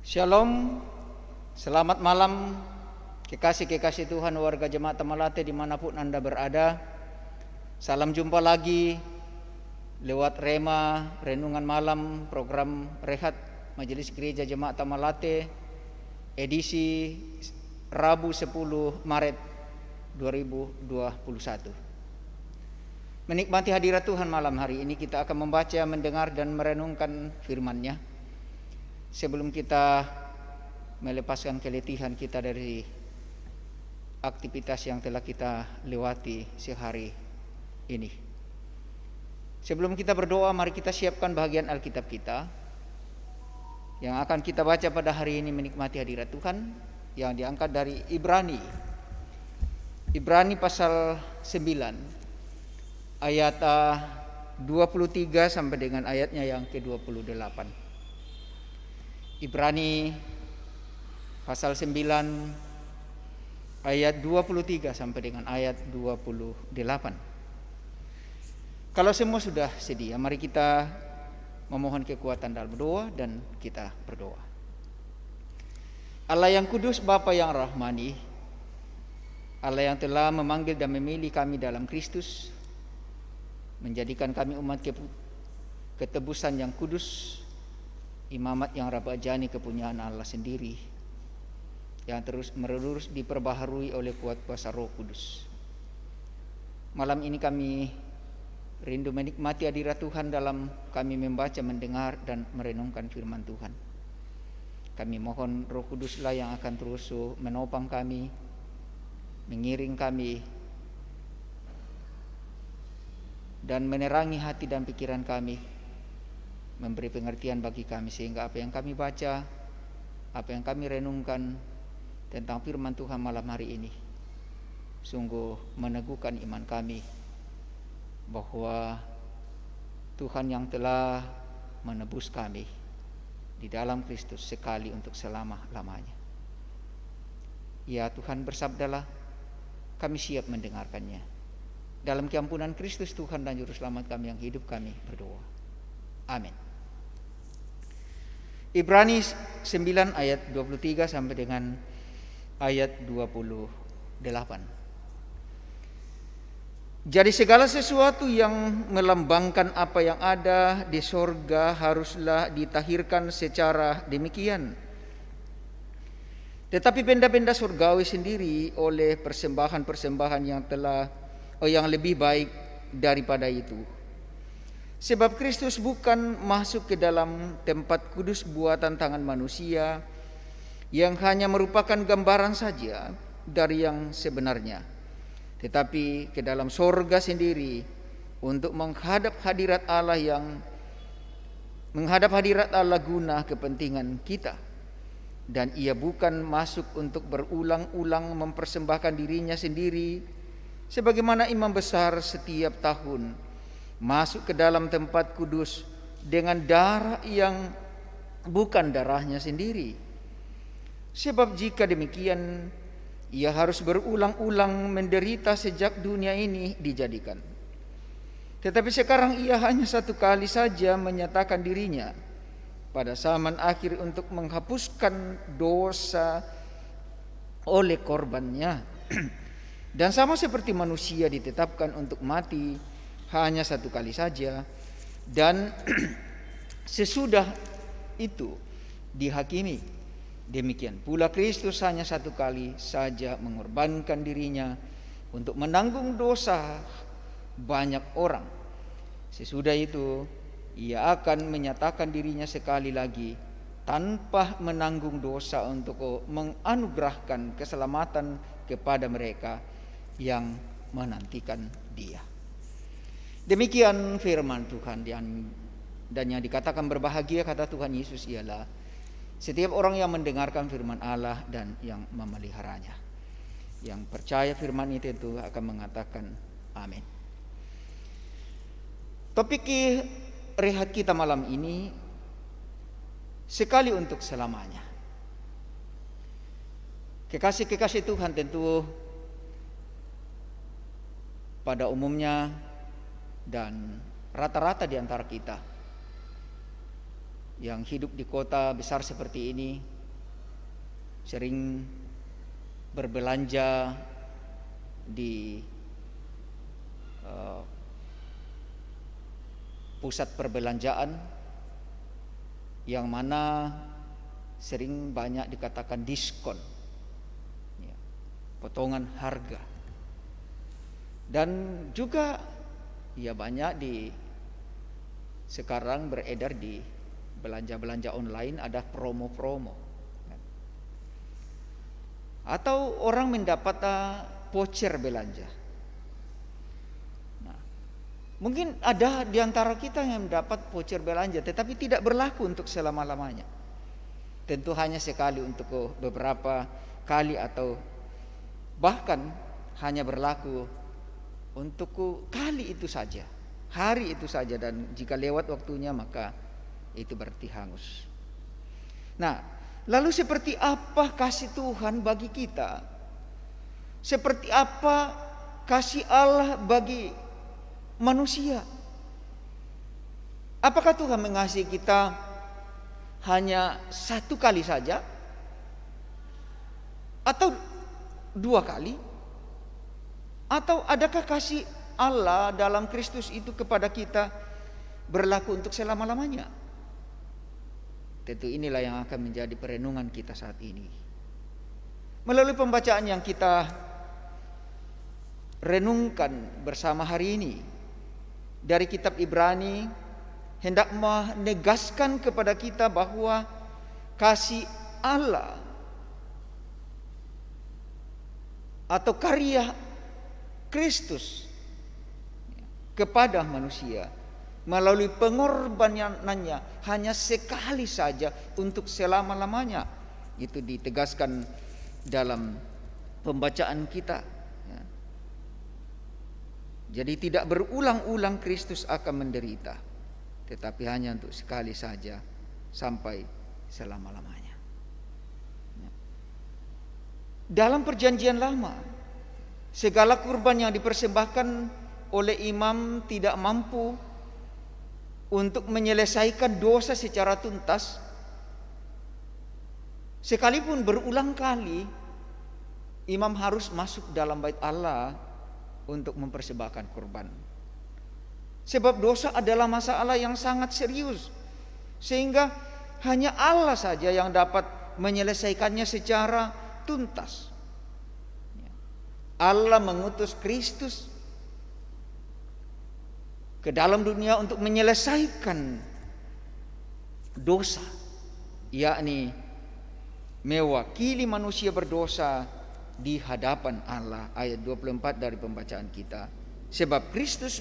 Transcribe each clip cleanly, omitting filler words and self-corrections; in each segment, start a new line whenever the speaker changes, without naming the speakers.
Shalom, selamat malam kekasih-kekasih Tuhan warga Jemaat Tamalate dimanapun Anda berada. Salam jumpa lagi lewat Rema Renungan Malam program Rehat Majelis Gereja Jemaat Tamalate edisi Rabu 10 Maret 2021. Menikmati hadirat Tuhan malam hari ini, kita akan membaca, mendengar dan merenungkan firman-Nya. Sebelum kita melepaskan keletihan kita dari aktivitas yang telah kita lewati sehari ini. Sebelum kita berdoa, mari kita siapkan bagian Alkitab kita yang akan kita baca pada hari ini, menikmati hadirat Tuhan, yang diangkat dari Ibrani pasal 9 ayat 23 sampai dengan ayatnya yang ke-28. Ibrani pasal 9 ayat 23 sampai dengan ayat 28. Kalau semua sudah sedia, mari kita memohon kekuatan dalam berdoa dan kita berdoa. Allah yang kudus, Bapa yang rahmani, Allah yang telah memanggil dan memilih kami dalam Kristus, menjadikan kami umat ketebusan yang kudus, imamat yang rabajani kepunyaan Allah sendiri, yang terus menerus diperbaharui oleh kuat kuasa Roh Kudus. Malam ini kami rindu menikmati hadirat Tuhan dalam kami membaca, mendengar dan merenungkan firman Tuhan. Kami mohon Roh Kuduslah yang akan terus menopang kami, mengiring kami, dan menerangi hati dan pikiran kami, memberi pengertian bagi kami, sehingga apa yang kami baca, apa yang kami renungkan tentang firman Tuhan malam hari ini sungguh meneguhkan iman kami bahwa Tuhan yang telah menebus kami di dalam Kristus sekali untuk selama-lamanya. Ya Tuhan, bersabdalah, kami siap mendengarkannya. Dalam keampunan Kristus Tuhan dan Juru Selamat kami yang hidup, kami berdoa. Amin. Ibrani 9 ayat 23 sampai dengan ayat 28. Jadi segala sesuatu yang melambangkan apa yang ada di sorga haruslah ditahirkan secara demikian. Tetapi benda-benda surgawi sendiri oleh persembahan-persembahan yang lebih baik daripada itu. Sebab Kristus bukan masuk ke dalam tempat kudus buatan tangan manusia yang hanya merupakan gambaran saja dari yang sebenarnya, tetapi ke dalam sorga sendiri untuk menghadap hadirat Allah guna kepentingan kita. Dan ia bukan masuk untuk berulang-ulang mempersembahkan dirinya sendiri sebagaimana imam besar setiap tahun masuk ke dalam tempat kudus dengan darah yang bukan darahnya sendiri. Sebab jika demikian, ia harus berulang-ulang menderita sejak dunia ini dijadikan. Tetapi sekarang ia hanya satu kali saja menyatakan dirinya pada zaman akhir untuk menghapuskan dosa oleh korbannya. Dan sama seperti manusia ditetapkan untuk mati hanya satu kali saja, dan sesudah itu dihakimi, demikian pula Kristus hanya satu kali saja mengorbankan dirinya untuk menanggung dosa banyak orang. Sesudah itu ia akan menyatakan dirinya sekali lagi tanpa menanggung dosa untuk menganugerahkan keselamatan kepada mereka yang menantikan Dia. Demikian firman Tuhan, dan yang dikatakan berbahagia, kata Tuhan Yesus, ialah setiap orang yang mendengarkan firman Allah dan yang memeliharanya. Yang percaya firman itu tentu akan mengatakan amin. Topik rehat kita malam ini, sekali untuk selamanya. Kekasih-kekasih Tuhan, tentu pada umumnya dan rata-rata di antara kita yang hidup di kota besar seperti ini sering berbelanja di pusat perbelanjaan yang mana sering banyak dikatakan diskon, ya, potongan harga. Dan juga ya banyak sekarang beredar di belanja-belanja online ada promo-promo. Atau orang mendapat voucher belanja. Nah, mungkin ada di antara kita yang mendapat voucher belanja tetapi tidak berlaku untuk selama-lamanya. Tentu hanya sekali untuk beberapa kali atau bahkan hanya berlaku untuk kali itu saja, hari itu saja, dan jika lewat waktunya maka itu berarti hangus. Nah, lalu seperti apa kasih Tuhan bagi kita? Seperti apa kasih Allah bagi manusia? Apakah Tuhan mengasihi kita hanya satu kali saja? Atau dua kali? Atau adakah kasih Allah dalam Kristus itu kepada kita berlaku untuk selama-lamanya? Tentu inilah yang akan menjadi perenungan kita saat ini. Melalui pembacaan yang kita renungkan bersama hari ini dari kitab Ibrani, hendak menegaskan kepada kita bahwa kasih Allah atau karya Kristus kepada manusia melalui pengorbanannya hanya sekali saja untuk selama-lamanya. Itu ditegaskan dalam pembacaan kita. Jadi tidak berulang-ulang Kristus akan menderita, tetapi hanya untuk sekali saja sampai selama-lamanya. Dalam perjanjian lama, segala kurban yang dipersembahkan oleh imam tidak mampu untuk menyelesaikan dosa secara tuntas. Sekalipun berulang kali imam harus masuk dalam bait Allah untuk mempersembahkan kurban. Sebab dosa adalah masalah yang sangat serius, sehingga hanya Allah saja yang dapat menyelesaikannya secara tuntas. Allah mengutus Kristus ke dalam dunia untuk menyelesaikan dosa, yakni mewakili manusia berdosa di hadapan Allah. Ayat 24 dari pembacaan kita. Sebab Kristus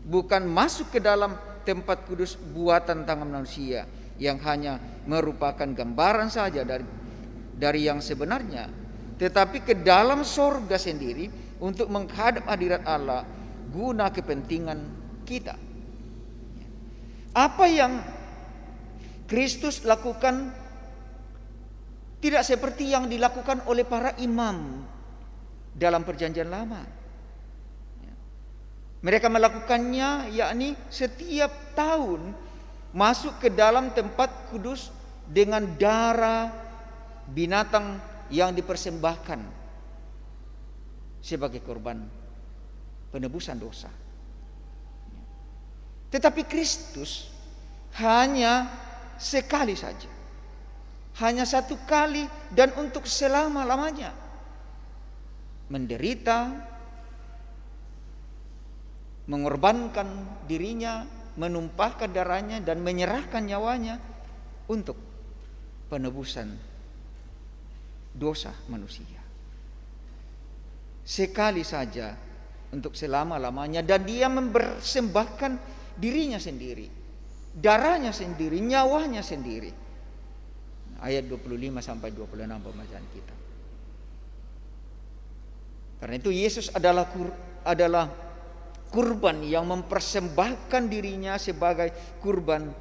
bukan masuk ke dalam tempat kudus buatan tangan manusia yang hanya merupakan gambaran saja dari yang sebenarnya, tetapi ke dalam sorga sendiri untuk menghadap hadirat Allah guna kepentingan kita. Apa yang Kristus lakukan tidak seperti yang dilakukan oleh para imam dalam perjanjian lama. Mereka melakukannya yakni setiap tahun masuk ke dalam tempat kudus dengan darah binatang yang dipersembahkan sebagai korban penebusan dosa. Tetapi Kristus hanya sekali saja, hanya satu kali dan untuk selama-lamanya menderita, mengorbankan dirinya, menumpahkan darahnya dan menyerahkan nyawanya untuk penebusan dosa manusia. Sekali saja untuk selama-lamanya, dan dia mempersembahkan dirinya sendiri, darahnya sendiri, nyawanya sendiri. Ayat 25 sampai 26 pembacaan kita. Karena itu Yesus adalah kurban yang mempersembahkan dirinya sebagai kurban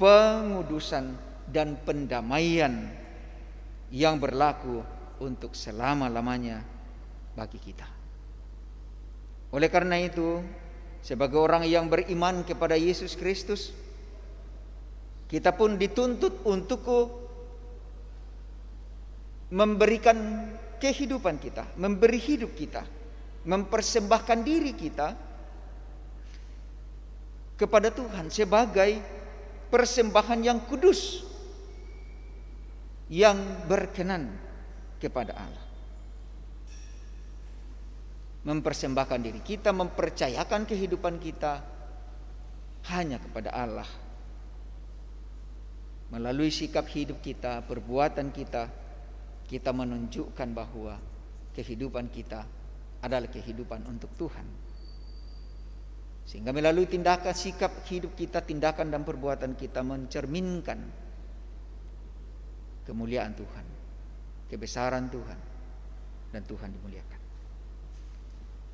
pengudusan dan pendamaian yang berlaku untuk selama-lamanya bagi kita. Oleh karena itu, sebagai orang yang beriman kepada Yesus Kristus, kita pun dituntut untuk memberikan kehidupan kita, memberi hidup kita, mempersembahkan diri kita kepada Tuhan sebagai persembahan yang kudus, yang berkenan kepada Allah. Mempersembahkan diri kita, mempercayakan kehidupan kita hanya kepada Allah. Melalui sikap hidup kita, perbuatan kita, kita menunjukkan bahwa kehidupan kita adalah kehidupan untuk Tuhan. Sehingga melalui tindakan, sikap hidup kita, tindakan dan perbuatan kita mencerminkan kemuliaan Tuhan, kebesaran Tuhan, dan Tuhan dimuliakan.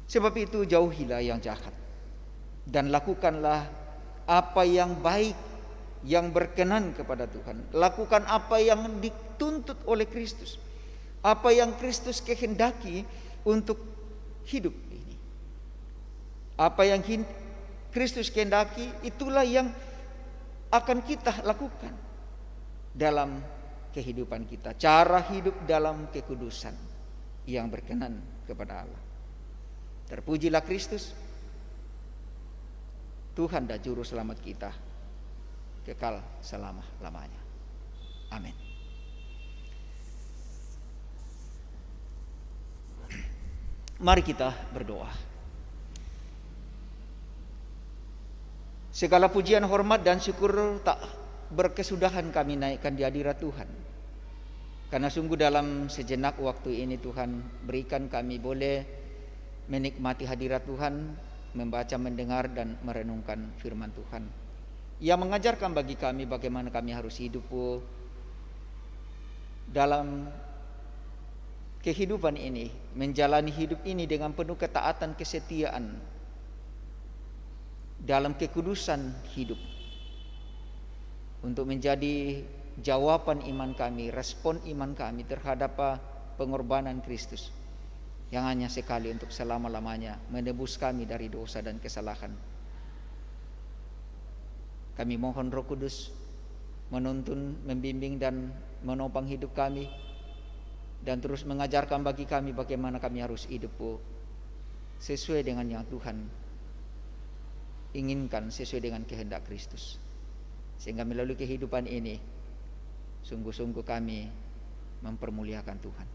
Sebab itu jauhilah yang jahat dan lakukanlah apa yang baik, yang berkenan kepada Tuhan. Lakukan apa yang dituntut oleh Kristus, apa yang Kristus kehendaki untuk hidup ini. Apa yang Kristus kehendaki, itulah yang akan kita lakukan dalam kehidupan kita. Cara hidup dalam kekudusan yang berkenan kepada Allah. Terpujilah Kristus, Tuhan dan Juru Selamat kita, kekal selama-lamanya. Amin. Mari kita berdoa. Segala pujian, hormat, dan syukur tak berkesudahan kami naikkan di hadirat Tuhan. Karena sungguh dalam sejenak waktu ini Tuhan berikan kami boleh menikmati hadirat Tuhan, membaca, mendengar, dan merenungkan firman Tuhan yang mengajarkan bagi kami bagaimana kami harus hidup dalam kehidupan ini, menjalani hidup ini dengan penuh ketaatan, kesetiaan, dalam kekudusan hidup, untuk menjadi jawaban iman kami, respon iman kami terhadap pengorbanan Kristus yang hanya sekali untuk selama-lamanya menebus kami dari dosa dan kesalahan. Kami mohon Roh Kudus menuntun, membimbing, dan menopang hidup kami, dan terus mengajarkan bagi kami bagaimana kami harus hidup sesuai dengan yang Tuhan inginkan, sesuai dengan kehendak Kristus. Sehingga melalui kehidupan ini sungguh-sungguh kami mempermuliakan Tuhan.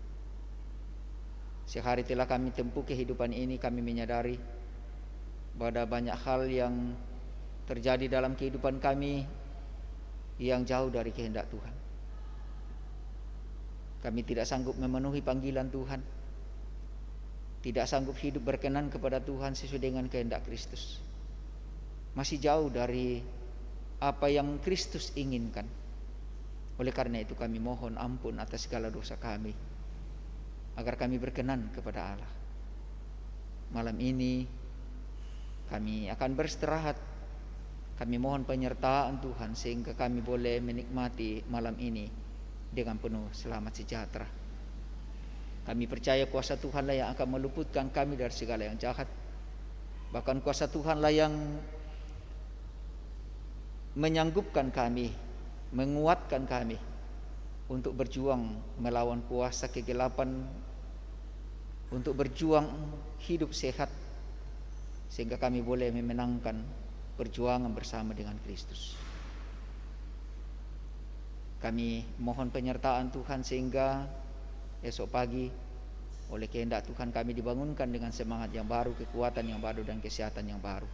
Sehari telah kami tempuh kehidupan ini, kami menyadari bahwa ada banyak hal yang terjadi dalam kehidupan kami yang jauh dari kehendak Tuhan. Kami tidak sanggup memenuhi panggilan Tuhan, tidak sanggup hidup berkenan kepada Tuhan sesuai dengan kehendak Kristus. Masih jauh dari apa yang Kristus inginkan. Oleh karena itu kami mohon ampun atas segala dosa kami, agar kami berkenan kepada Allah. Malam ini kami akan beristirahat. Kami mohon penyertaan Tuhan sehingga kami boleh menikmati malam ini dengan penuh selamat sejahtera. Kami percaya kuasa Tuhanlah yang akan meluputkan kami dari segala yang jahat. Bahkan kuasa Tuhanlah yang menyanggupkan kami, menguatkan kami untuk berjuang melawan kuasa kegelapan, untuk berjuang hidup sehat, sehingga kami boleh memenangkan perjuangan bersama dengan Kristus. Kami mohon penyertaan Tuhan sehingga esok pagi oleh kehendak Tuhan kami dibangunkan dengan semangat yang baru, kekuatan yang baru, dan kesehatan yang baru.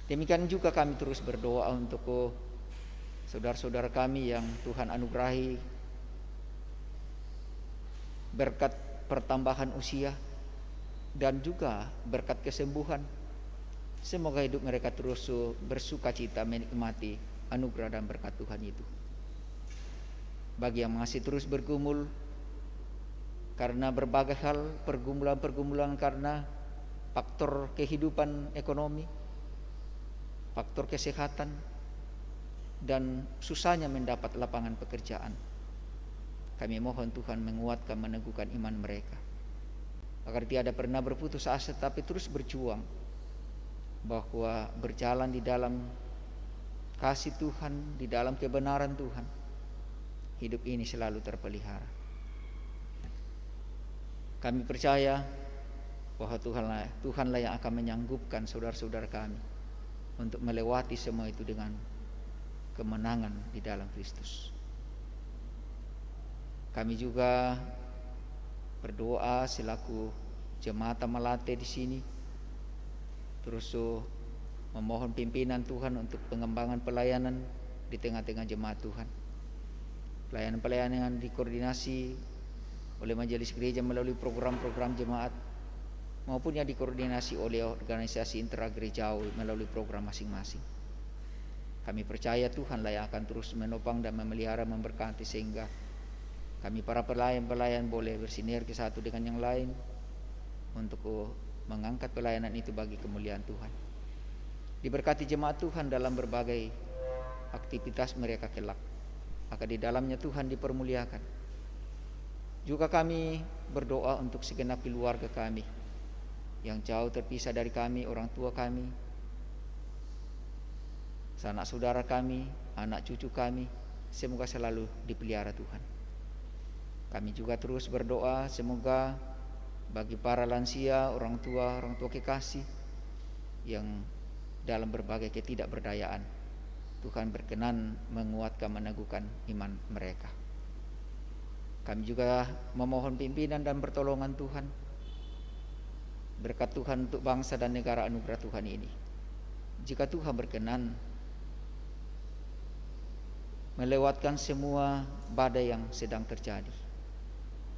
Demikian juga kami terus berdoa untuk saudara-saudara kami yang Tuhan anugerahi berkat pertambahan usia dan juga berkat kesembuhan. Semoga hidup mereka terus bersuka cita menikmati anugerah dan berkat Tuhan itu. Bagi yang masih terus bergumul karena berbagai hal, pergumulan-pergumulan karena faktor kehidupan ekonomi, faktor kesehatan, dan susahnya mendapat lapangan pekerjaan, kami mohon Tuhan menguatkan, meneguhkan iman mereka, agar tiada pernah berputus asa, tapi terus berjuang, bahwa berjalan di dalam kasih Tuhan, di dalam kebenaran Tuhan, hidup ini selalu terpelihara. Kami percaya bahwa Tuhanlah yang akan menyanggupkan saudara-saudara kami untuk melewati semua itu dengan kemenangan di dalam Kristus. Kami juga berdoa selaku jemaat Tamalate di sini, terus memohon pimpinan Tuhan untuk pengembangan pelayanan di tengah-tengah jemaat Tuhan. Pelayanan-pelayanan yang dikoordinasi oleh majelis gereja melalui program-program jemaat, maupun yang dikoordinasi oleh organisasi intragerejawi melalui program masing-masing. Kami percaya Tuhanlah yang akan terus menopang dan memelihara, memberkati, sehingga kami para pelayan-pelayan boleh bersinergi satu dengan yang lain untuk mengangkat pelayanan itu bagi kemuliaan Tuhan. Diberkati jemaat Tuhan dalam berbagai aktivitas mereka kelak, maka di dalamnya Tuhan dipermuliakan. Juga kami berdoa untuk segenap keluarga kami yang jauh terpisah dari kami, orang tua kami, sanak saudara kami, anak cucu kami, semoga selalu dipelihara Tuhan. Kami juga terus berdoa semoga bagi para lansia, orang tua kekasih yang dalam berbagai ketidakberdayaan, Tuhan berkenan menguatkan, meneguhkan iman mereka. Kami juga memohon pimpinan dan pertolongan Tuhan, berkat Tuhan untuk bangsa dan negara anugerah Tuhan ini. Jika Tuhan berkenan melewatkan semua badai yang sedang terjadi,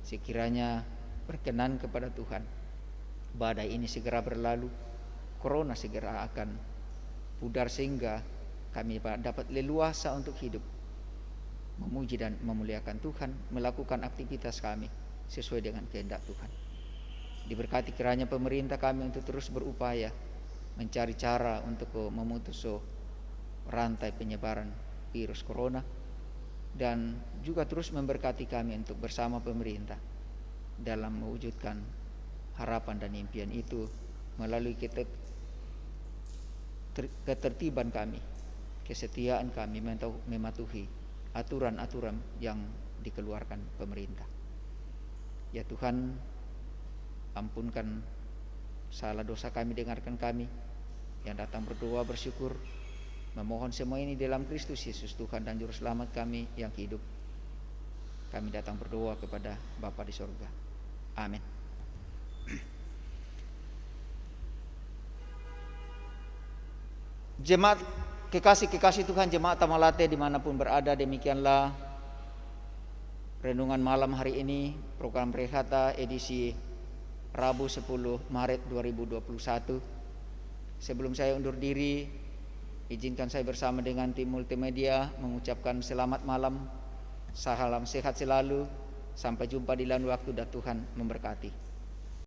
sekiranya berkenan kepada Tuhan, badai ini segera berlalu, corona segera akan pudar, sehingga kami dapat leluasa untuk hidup, memuji dan memuliakan Tuhan, melakukan aktivitas kami sesuai dengan kehendak Tuhan. Diberkati kiranya pemerintah kami untuk terus berupaya mencari cara untuk memutus rantai penyebaran virus corona, dan juga terus memberkati kami untuk bersama pemerintah dalam mewujudkan harapan dan impian itu melalui ketertiban kami, kesetiaan kami mematuhi aturan-aturan yang dikeluarkan pemerintah. Ya Tuhan, ampunkan salah dosa kami, dengarkan kami yang datang berdoa bersyukur, memohon semua ini dalam Kristus Yesus Tuhan dan Juru Selamat kami yang hidup. Kami datang berdoa kepada Bapa di sorga. Amin. Jemaat kekasih-kekasih Tuhan, jemaat Tamalate dimanapun berada, demikianlah renungan malam hari ini, program Rehata edisi Rabu 10 Maret 2021. Sebelum saya undur diri, izinkan saya bersama dengan tim multimedia mengucapkan selamat malam, salam sehat selalu, sampai jumpa di lain waktu dan Tuhan memberkati.